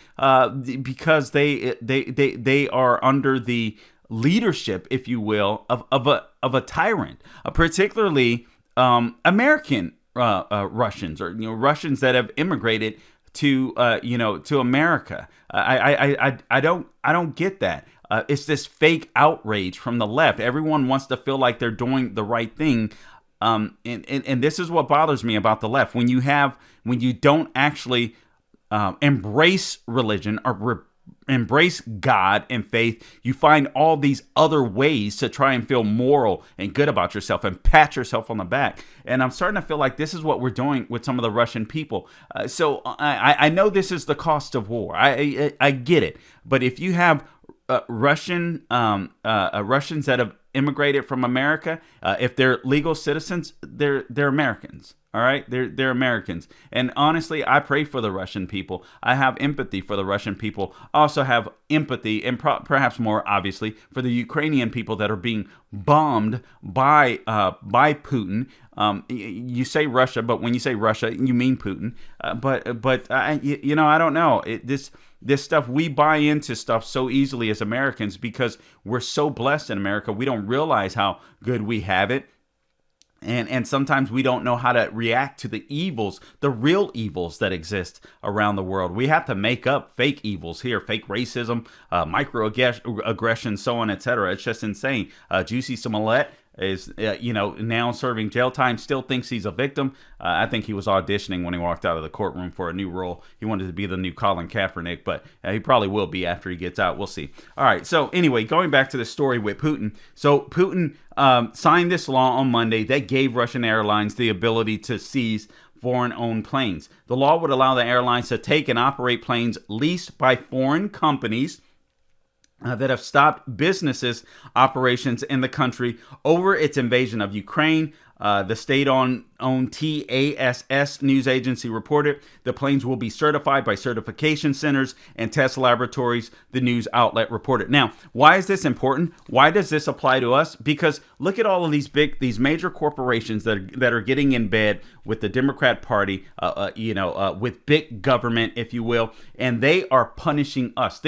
are under the leadership, if you will, of a tyrant, particularly American Russians, or Russians that have immigrated to America. I don't get that. It's this fake outrage from the left. Everyone wants to feel like they're doing the right thing. And this is what bothers me about the left. When you don't actually embrace religion or embrace God and faith, you find all these other ways to try and feel moral and good about yourself and pat yourself on the back. And I'm starting to feel like this is what we're doing with some of the Russian people. So I know this is the cost of war. I get it. But if you have Russians that have immigrated from America, if they're legal citizens, they're Americans. All right, they're Americans, and honestly, I pray for the Russian people. I have empathy for the Russian people. I also have empathy, and perhaps more obviously, for the Ukrainian people that are being bombed by Putin. You say Russia, but when you say Russia, you mean Putin. But I don't know. This stuff, we buy into stuff so easily as Americans because we're so blessed in America. We don't realize how good we have it. And sometimes we don't know how to react to the evils, the real evils that exist around the world. We have to make up fake evils here, fake racism, microaggression, so on, etc. It's just insane. Juicy Smollett is, now serving jail time, still thinks he's a victim. I think he was auditioning when he walked out of the courtroom for a new role. He wanted to be the new Colin Kaepernick, but he probably will be after he gets out. We'll see. All right. So anyway, going back to the story with Putin. So Putin signed this law on Monday that gave Russian airlines the ability to seize foreign-owned planes. The law would allow the airlines to take and operate planes leased by foreign companies that have stopped businesses operations in the country over its invasion of Ukraine. The state-owned TASS news agency reported the planes will be certified by certification centers and test laboratories, the news outlet reported. Now, why is this important? Why does this apply to us? Because look at all of these major corporations that are getting in bed with the Democrat Party, with big government, if you will, and they are punishing us.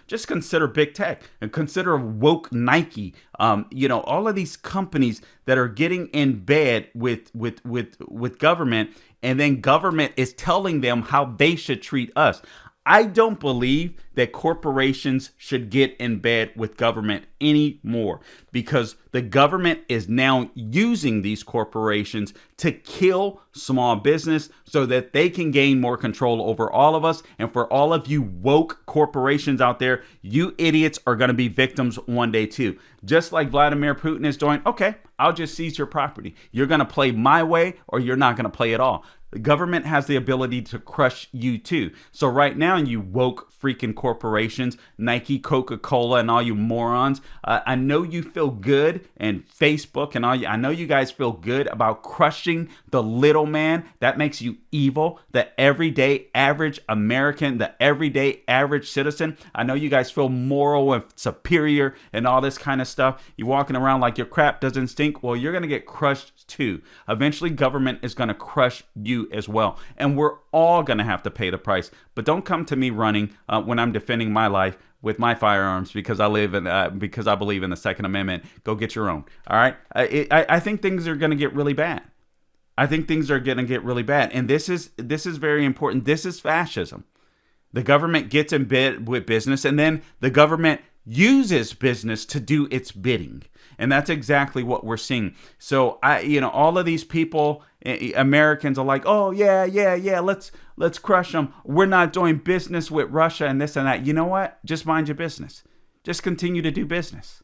Just consider big tech and consider woke Nike. All of these companies that are getting in bed with government, and then government is telling them how they should treat us. I don't believe that corporations should get in bed with government anymore because the government is now using these corporations to kill small business so that they can gain more control over all of us. And for all of you woke corporations out there, you idiots are going to be victims one day too. Just like Vladimir Putin is doing, okay, I'll just seize your property. You're going to play my way or you're not going to play at all. The government has the ability to crush you too. So right now, you woke freaking corporations, Nike, Coca-Cola, and all you morons, I know you feel good, and Facebook and I know you guys feel good about crushing the little man. That makes you evil. The everyday average American, the everyday average citizen. I know you guys feel moral and superior and all this kind of stuff. You're walking around like your crap doesn't stink. Well, you're going to get crushed too. Eventually, government is going to crush you as well. And we're all going to have to pay the price. But don't come to me running when I'm defending my life with my firearms because I believe in the Second Amendment. Go get your own. All right. I think things are going to get really bad. I think things are going to get really bad. And this is very important. This is fascism. The government gets in bed with business, and then the government uses business to do its bidding. And that's exactly what we're seeing. So all of these people, Americans are like, oh yeah, let's crush them. We're not doing business with Russia and this and that. You know what? Just mind your business. Just continue to do business.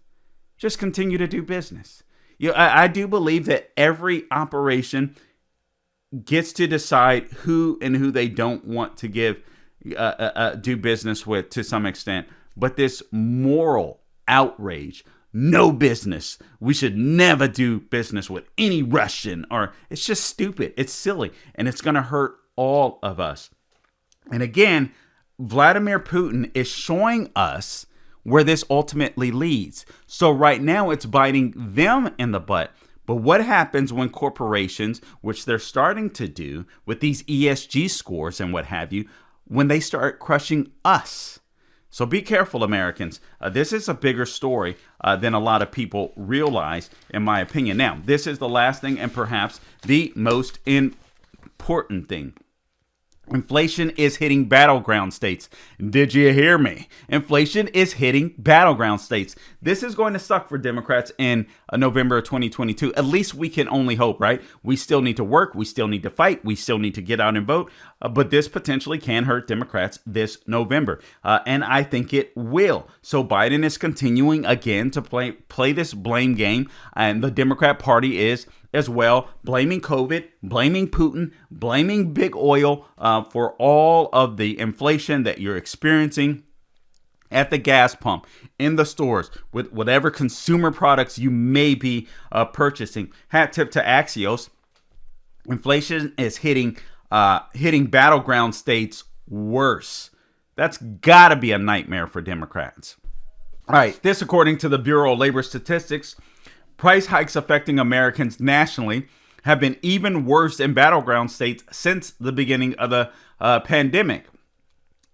Just continue to do business. I do believe that every operation gets to decide who they don't want to do business with to some extent. But this moral outrage, no business. We should never do business with any Russian, or it's just stupid. It's silly, and it's going to hurt all of us. And again, Vladimir Putin is showing us where this ultimately leads. So right now it's biting them in the butt. But what happens when corporations, which they're starting to do with these ESG scores and what have you, when they start crushing us? So be careful, Americans. This is a bigger story than a lot of people realize, in my opinion. Now, this is the last thing and perhaps the most important thing. Inflation is hitting battleground states. Did you hear me? Inflation is hitting battleground states. This is going to suck for Democrats in November of 2022. At least we can only hope, right? We still need to work. We still need to fight. We still need to get out and vote. But this potentially can hurt Democrats this November. And I think it will. So Biden is continuing again to play this blame game. And the Democrat Party is as well, blaming COVID, blaming Putin, blaming big oil for all of the inflation that you're experiencing at the gas pump, in the stores, with whatever consumer products you may be purchasing. Hat tip to Axios. Inflation is hitting battleground states worse. That's got to be a nightmare for Democrats. All right, this according to the Bureau of Labor Statistics, price hikes affecting Americans nationally have been even worse in battleground states since the beginning of the pandemic.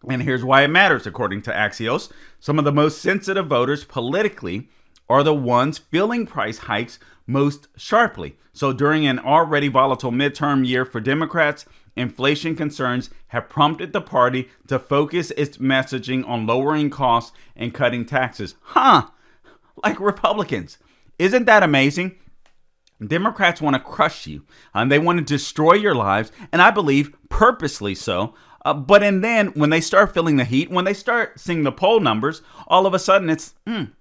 And here's why it matters, according to Axios. Some of the most sensitive voters politically are the ones feeling price hikes most sharply. So during an already volatile midterm year for Democrats, inflation concerns have prompted the party to focus its messaging on lowering costs and cutting taxes. Like Republicans. Isn't that amazing? Democrats want to crush you, and they want to destroy your lives, and I believe purposely so. But then when they start feeling the heat, when they start seeing the poll numbers, all of a sudden it's,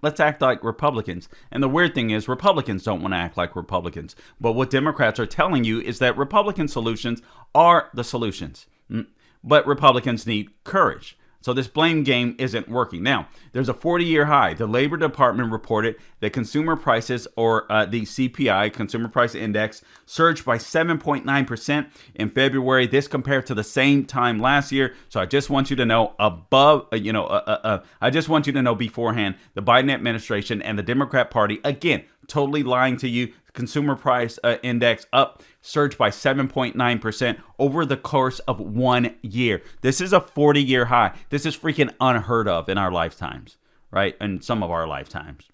let's act like Republicans. And the weird thing is Republicans don't want to act like Republicans. But what Democrats are telling you is that Republican solutions are the solutions. But Republicans need courage. So this blame game isn't working. Now, there's a 40-year high. The Labor Department reported that consumer prices, or the CPI, Consumer Price Index, surged by 7.9% in February. This compared to the same time last year. So I just want you to know I just want you to know beforehand, the Biden administration and the Democrat Party, again, totally lying to you. Consumer price index surged by 7.9% over the course of 1 year. This is a 40-year high. This is freaking unheard of in our lifetimes, right? In some of our lifetimes.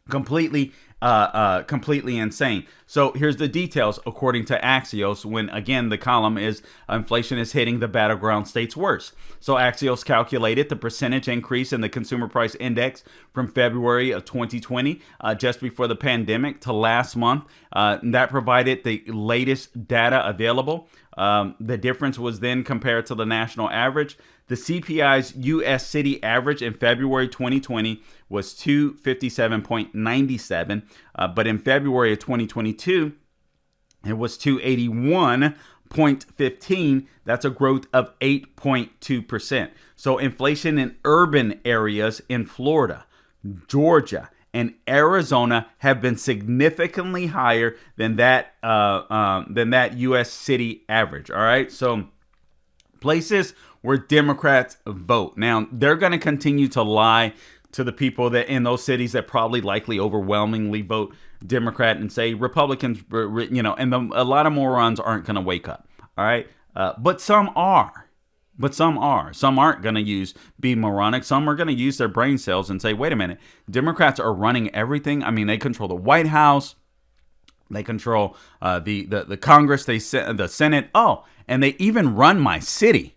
Completely insane. So here's the details according to Axios, when again the column is inflation is hitting the battleground states worse. So Axios calculated the percentage increase in the consumer price index from February of 2020, just before the pandemic, to last month. That provided the latest data available. The difference was then compared to the national average. The CPI's U.S. city average in February 2020 was 257.97, but in February of 2022, it was 281.15. That's a growth of 8.2%. So inflation in urban areas in Florida, Georgia, and Arizona have been significantly higher than that U.S. city average. All right, so places where Democrats vote. Now, they're going to continue to lie to the people that in those cities that probably likely overwhelmingly vote Democrat and say Republicans, and a lot of morons aren't going to wake up. All right, but some are. Some aren't going to be moronic. Some are going to use their brain cells and say, wait a minute, Democrats are running everything. I mean, they control the White House. They control the Congress, the Senate. Oh, and they even run my city.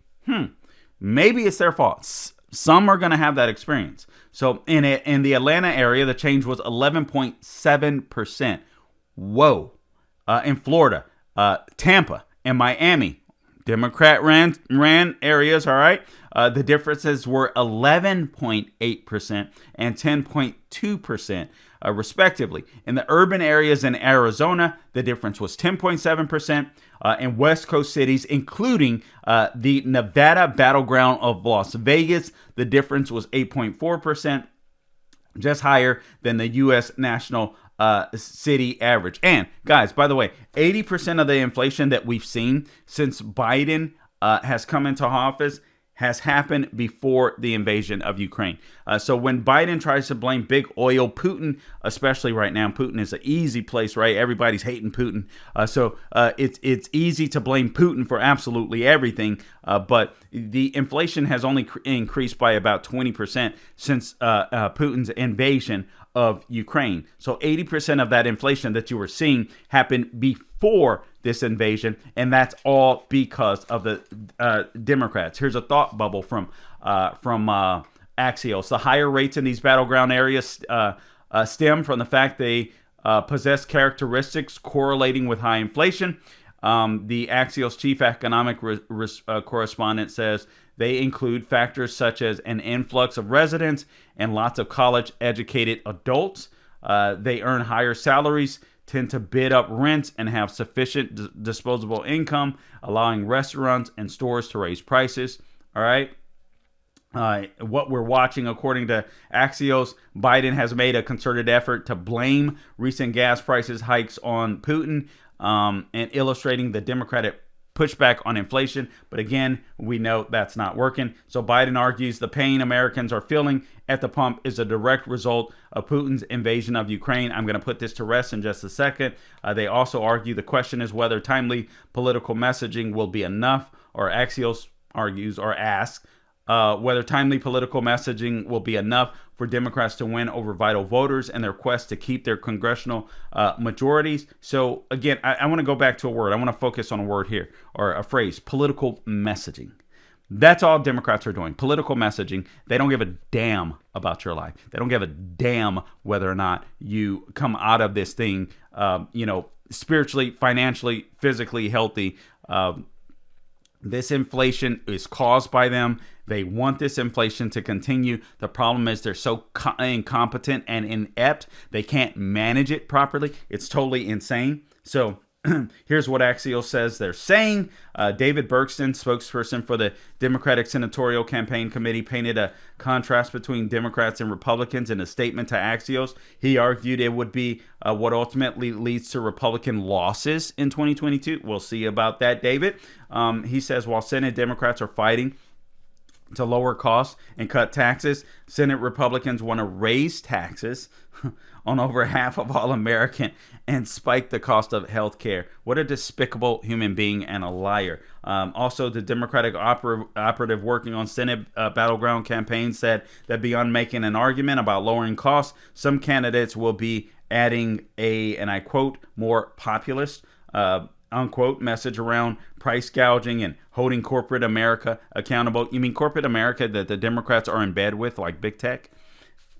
Maybe it's their fault. Some are going to have that experience. So in the Atlanta area, the change was 11.7%. Whoa. In Florida, Tampa, and Miami, Democrat ran areas, all right? The differences were 11.8% and 10.2%, respectively. In the urban areas in Arizona, the difference was 10.7%. In West Coast cities, including the Nevada battleground of Las Vegas, the difference was 8.4%, just higher than the U.S. national city average. And guys, by the way, 80% of the inflation that we've seen since Biden has come into office has happened before the invasion of Ukraine. So when Biden tries to blame big oil, Putin, especially right now, Putin is an easy place, right? Everybody's hating Putin. So it's easy to blame Putin for absolutely everything. But the inflation has only increased by about 20% since Putin's invasion of Ukraine. So 80% of that inflation that you were seeing happened before this invasion, and that's all because of the Democrats. Here's a thought bubble from Axios. The higher rates in these battleground areas stem from the fact they possess characteristics correlating with high inflation. The Axios chief economic correspondent says they include factors such as an influx of residents and lots of college-educated adults. They earn higher salaries, tend to bid up rents, and have sufficient disposable income, allowing restaurants and stores to raise prices. All right. What we're watching, according to Axios, Biden has made a concerted effort to blame recent gas prices hikes on Putin. and illustrating the Democratic pushback on inflation. But again, we know that's not working. So Biden argues the pain Americans are feeling at the pump is a direct result of Putin's invasion of Ukraine. I'm going to put this to rest in just a second. They also argue the question is whether timely political messaging will be enough, or Axios argues or asks whether timely political messaging will be enough for Democrats to win over vital voters and their quest to keep their congressional majorities. So again, I want to go back to a word. I want to focus on a word here, or a phrase: political messaging. That's all Democrats are doing. Political messaging. They don't give a damn about your life. They don't give a damn whether or not you come out of this thing, spiritually, financially, physically healthy. This inflation is caused by them. They want this inflation to continue. The problem is they're so incompetent and inept. They can't manage it properly. It's totally insane. So here's what Axios says they're saying. David Berkston, spokesperson for the Democratic Senatorial Campaign Committee, painted a contrast between Democrats and Republicans in a statement to Axios. He argued it would be what ultimately leads to Republican losses in 2022. We'll see about that, David. He says while Senate Democrats are fighting to lower costs and cut taxes, Senate Republicans want to raise taxes on over half of all American and spike the cost of health care. What a despicable human being and a liar. Also, the Democratic operative working on Senate battleground campaign said that beyond making an argument about lowering costs, some candidates will be adding a, and I quote, more populist unquote message around price gouging and holding corporate America accountable. You mean corporate America that the Democrats are in bed with, like big tech?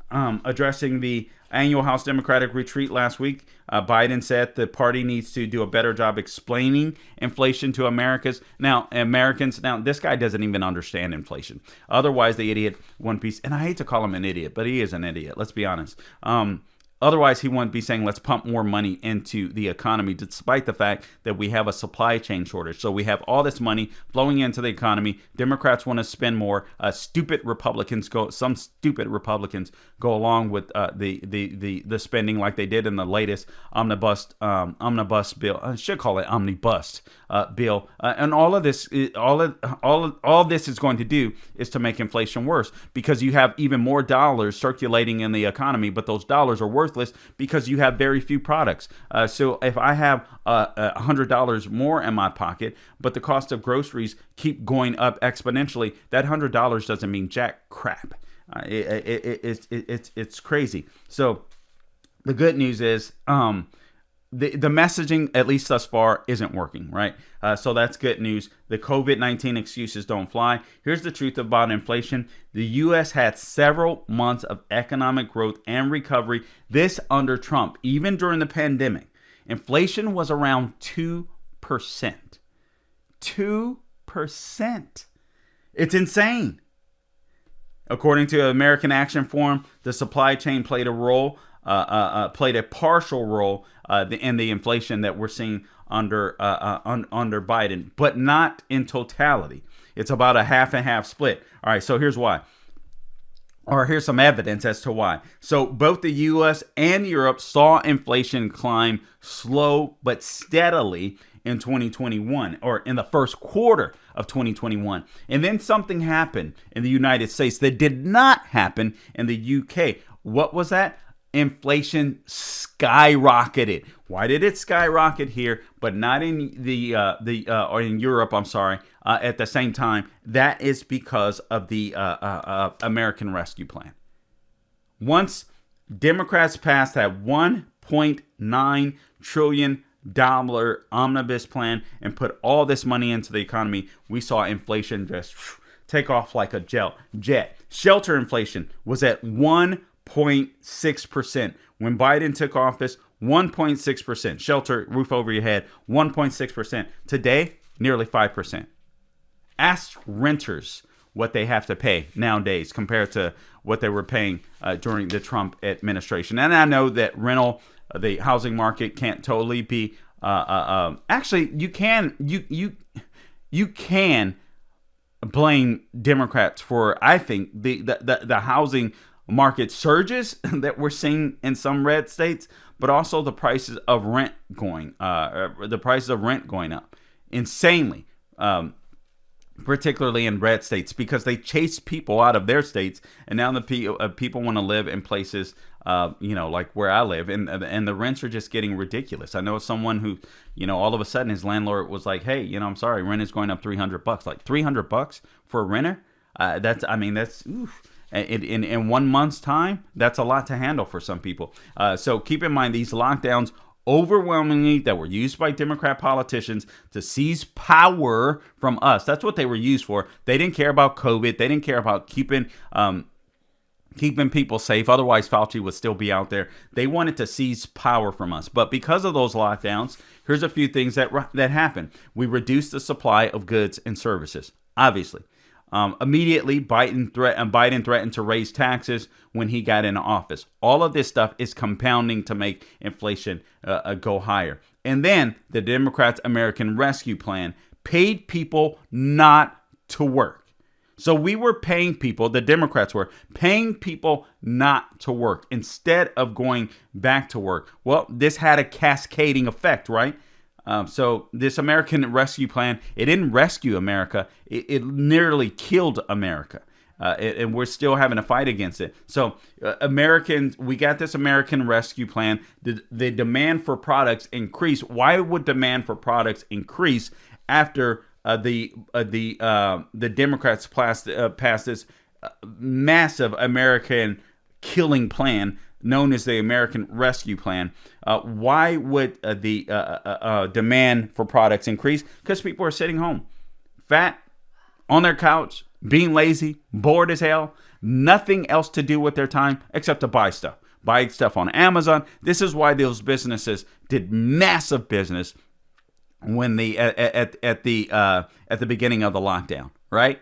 Addressing the annual House Democratic retreat last week, Biden said the party needs to do a better job explaining inflation to Americans. Now, this guy doesn't even understand inflation. Otherwise, the idiot wouldn't be, and I hate to call him an idiot, but he is an idiot. Let's be honest. Otherwise, he wouldn't be saying, let's pump more money into the economy, despite the fact that we have a supply chain shortage. So we have all this money flowing into the economy. Democrats want to spend more. Some stupid Republicans go along with the spending, like they did in the latest omnibus bill. I should call it omnibus bill. And all of this is going to do is to make inflation worse, because you have even more dollars circulating in the economy, but those dollars are worthless because you have very few products. So if I have $100 more in my pocket, but the cost of groceries keep going up exponentially, that $100 doesn't mean jack crap. It's crazy. So the good news is the messaging, at least thus far, isn't working, right? So that's good news. The COVID-19 excuses don't fly. Here's the truth about inflation. The U.S. had several months of economic growth and recovery. This under Trump, even during the pandemic. Inflation was around 2%. 2%. It's insane. According to American Action Forum, the supply chain played a partial role in the inflation that we're seeing under Biden, but not in totality. It's about a half and half split. All right, so here's why. Or here's some evidence as to why. So both the U.S. and Europe saw inflation climb slow but steadily in 2021, or in the first quarter of 2021. And then something happened in the United States that did not happen in the UK. What was that? Inflation skyrocketed. Why did it skyrocket here, but not in or in Europe? I'm sorry. At the same time, that is because of the American Rescue Plan. Once Democrats passed that $1.9 trillion omnibus plan and put all this money into the economy, we saw inflation just take off like a jet. Shelter inflation was at 1.6%. When Biden took office, 1.6%. Shelter, roof over your head, 1.6%. Today, nearly 5%. Ask renters what they have to pay nowadays compared to what they were paying during the Trump administration. And I know that the housing market can't totally be. Actually, you can blame Democrats for, I think, the housing market surges that we're seeing in some red states, but also the prices of rent going up insanely, particularly in red states, because they chase people out of their states, and now the people want to live in places, like where I live, and the rents are just getting ridiculous. I know someone who, all of a sudden his landlord was like, "Hey, I'm sorry, rent is going up $300." Like $300 for a renter? That's oof. In 1 month's time, that's a lot to handle for some people. So keep in mind, these lockdowns overwhelmingly that were used by Democrat politicians to seize power from us. That's what they were used for. They didn't care about COVID. They didn't care about keeping people safe. Otherwise, Fauci would still be out there. They wanted to seize power from us. But because of those lockdowns, here's a few things that happened. We reduced the supply of goods and services, obviously. Immediately, Biden threatened to raise taxes when he got into office. All of this stuff is compounding to make inflation go higher. And then the Democrats' American Rescue Plan paid people not to work. So we were paying people, the Democrats were paying people not to work instead of going back to work. Well, this had a cascading effect, right? So this American Rescue Plan, it didn't rescue America. It nearly killed America. And we're still having a fight against it. So we got this American Rescue Plan. The demand for products increased. Why would demand for products increase after the Democrats passed this massive American killing plan known as the American Rescue Plan? Why would the demand for products increase? Because people are sitting home, fat, on their couch, being lazy, bored as hell, nothing else to do with their time except to buy stuff on Amazon. This is why those businesses did massive business when at the beginning of the lockdown, right?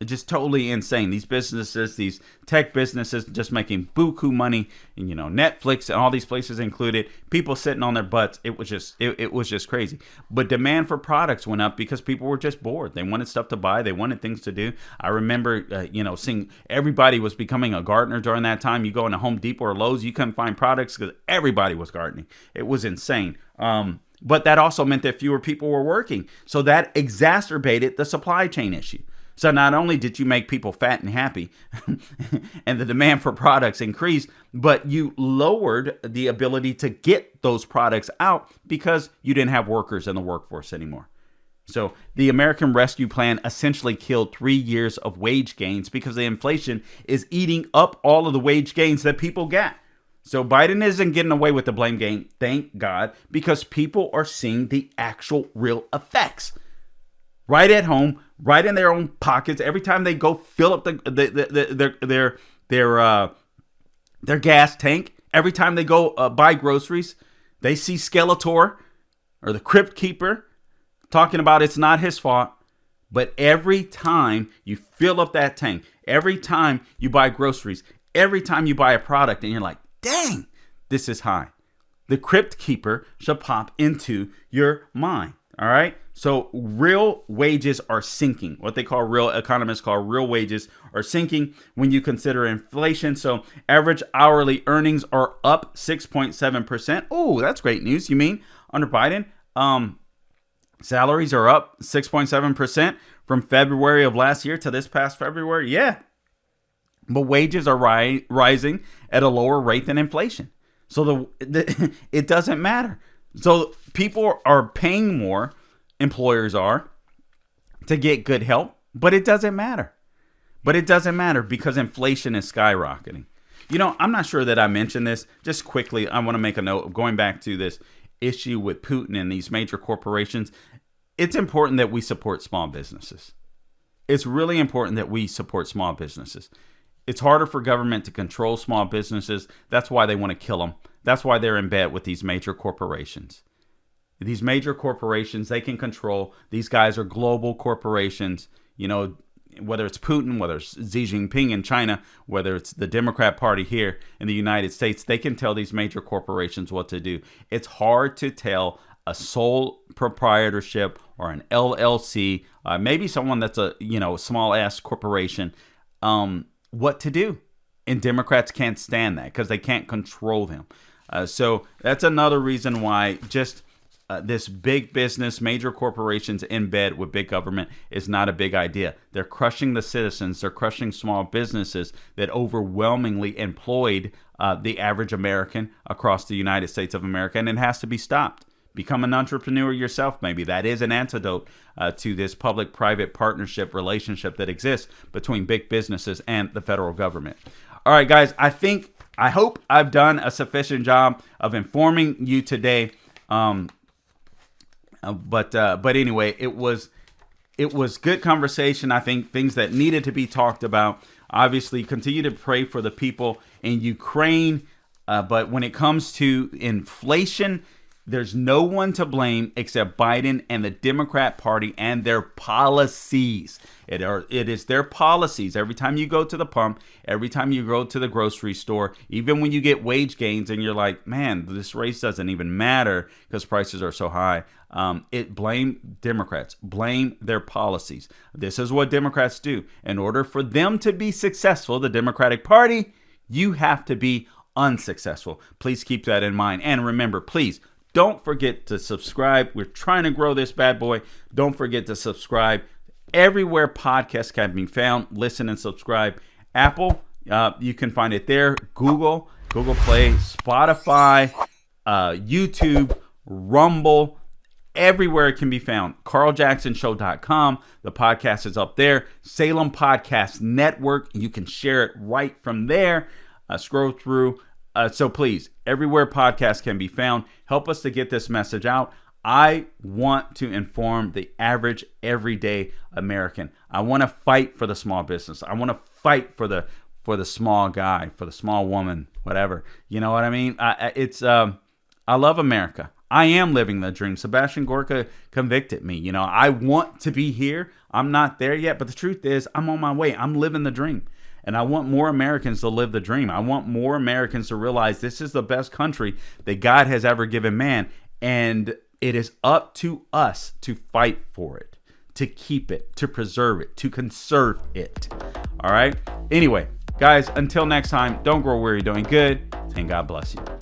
It's just totally insane. These businesses, these tech businesses, just making buku money, and Netflix and all these places included. People sitting on their butts. It was just crazy. But demand for products went up because people were just bored. They wanted stuff to buy. They wanted things to do. I remember, seeing everybody was becoming a gardener during that time. You go into Home Depot or Lowe's, you couldn't find products because everybody was gardening. It was insane. But that also meant that fewer people were working. So that exacerbated the supply chain issue. So not only did you make people fat and happy and the demand for products increased, but you lowered the ability to get those products out because you didn't have workers in the workforce anymore. So the American Rescue Plan essentially killed 3 years of wage gains because the inflation is eating up all of the wage gains that people got. So Biden isn't getting away with the blame game, thank God, because people are seeing the actual real effects. Right at home, right in their own pockets. Every time they go fill up their gas tank, every time they go buy groceries, they see Skeletor or the Crypt Keeper talking about it's not his fault. But every time you fill up that tank, every time you buy groceries, every time you buy a product, and you're like, dang, this is high. The Crypt Keeper should pop into your mind. All right. So real wages are sinking. What economists call real wages are sinking when you consider inflation. So average hourly earnings are up 6.7%. Oh, that's great news. You mean under Biden? Salaries are up 6.7% from February of last year to this past February. Yeah. But wages are rising at a lower rate than inflation. So it doesn't matter. So people are paying more, employers are, to get good help, but it doesn't matter. But it doesn't matter because inflation is skyrocketing. I'm not sure that I mentioned this. Just quickly, I want to make a note of going back to this issue with Putin and these major corporations. It's important that we support small businesses. It's really important that we support small businesses. It's harder for government to control small businesses. That's why they want to kill them. That's why they're in bed with these major corporations. These major corporations, they can control. These guys are global corporations. Whether it's Putin, whether it's Xi Jinping in China, whether it's the Democrat Party here in the United States, they can tell these major corporations what to do. It's hard to tell a sole proprietorship or an LLC, maybe someone that's a small ass corporation, what to do. And Democrats can't stand that because they can't control them. So that's another reason why just this big business, major corporations in bed with big government is not a big idea. They're crushing the citizens. They're crushing small businesses that overwhelmingly employed the average American across the United States of America, and it has to be stopped. Become an entrepreneur yourself, maybe. That is an antidote to this public-private partnership relationship that exists between big businesses and the federal government. All right, guys, I hope I've done a sufficient job of informing you today. But anyway, it was good conversation. I think things that needed to be talked about. Obviously, continue to pray for the people in Ukraine. But when it comes to inflation, there's no one to blame except Biden and the Democrat Party and their policies. It is their policies. Every time you go to the pump, every time you go to the grocery store, even when you get wage gains and you're like, man, this race doesn't even matter because prices are so high. Blame Democrats. Blame their policies. This is what Democrats do. In order for them to be successful, the Democratic Party, you have to be unsuccessful. Please keep that in mind. And remember, please, don't forget to subscribe. We're trying to grow this bad boy. Don't forget to subscribe. Everywhere podcasts can be found, listen and subscribe. Apple, you can find it there. Google Play, Spotify, YouTube, Rumble, everywhere it can be found. CarlJacksonShow.com. The podcast is up there. Salem Podcast Network. You can share it right from there. Scroll through. So please, everywhere podcasts can be found, help us to get this message out. I want to inform the average, everyday American. I want to fight for the small business. I want to fight for the small guy, for the small woman, whatever. You know what I mean? I love America. I am living the dream. Sebastian Gorka convicted me. You know, I want to be here. I'm not there yet, but the truth is, I'm on my way. I'm living the dream. And I want more Americans to live the dream. I want more Americans to realize this is the best country that God has ever given man. And it is up to us to fight for it, to keep it, to preserve it, to conserve it. All right? Anyway, guys, until next time, don't grow weary doing good, and God bless you.